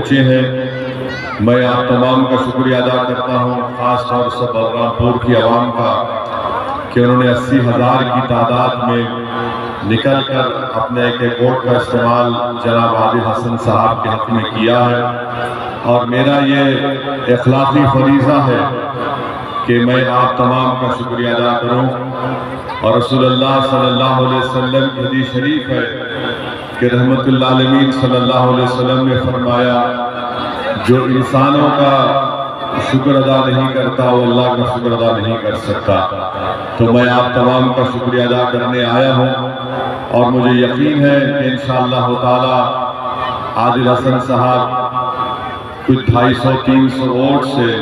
پہنچے ہیں، میں آپ تمام کا شکریہ ادا کرتا ہوں، خاص طور سے بلرام پور کی عوام کا کہ انہوں نے 80,000 کی تعداد میں نکل کر اپنے ایک ووٹ کا استعمال جناب عادل حسن صاحب کے حق میں کیا ہے، اور میرا یہ اخلاقی فریضہ ہے کہ میں آپ تمام کا شکریہ ادا کروں۔ اور رسول اللہ صلی اللہ علیہ وسلم کی حدیث شریف ہے کہ رحمت للعالمین صلی اللہ علیہ وسلم نے فرمایا جو انسانوں کا شکر ادا نہیں کرتا وہ اللہ کا شکر ادا نہیں کر سکتا۔ تو میں آپ تمام کا شکریہ ادا کرنے آیا ہوں، اور مجھے یقین ہے کہ انشاءاللہ تعالی عادل حسن صاحب کچھ 250-300 ووٹ سے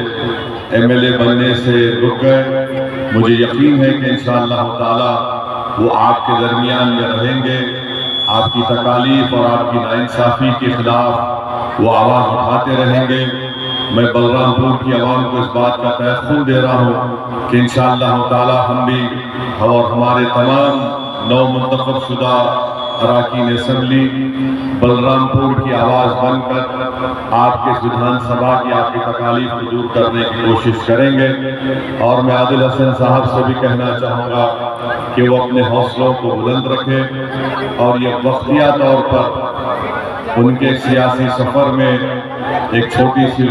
ایم ایل اے بننے سے رک گئے۔ مجھے یقین ہے کہ انشاءاللہ تعالی وہ آپ کے درمیان میں رہیں گے، آپ کی تکالیف اور آپ کی ناانصافی کے خلاف وہ آواز اٹھاتے رہیں گے۔ میں بلرام پور کی عوام کو اس بات کا تیقن دے رہا ہوں کہ انشاءاللہ تعالی ہم بھی اور ہمارے تمام نو منتخب شدہ اراکین اسمبلی بلرام پور کی آواز بن کر آپ کے وِدھان سبھا کی آپ کی تکالیف کو دور کرنے کی کوشش کریں گے۔ اور میں عادل حسن صاحب سے بھی کہنا چاہوں گا کہ وہ اپنے حوصلوں کو بلند رکھیں، اور یہ وقتیہ طور پر ان کے سیاسی سفر میں ایک چھوٹی سی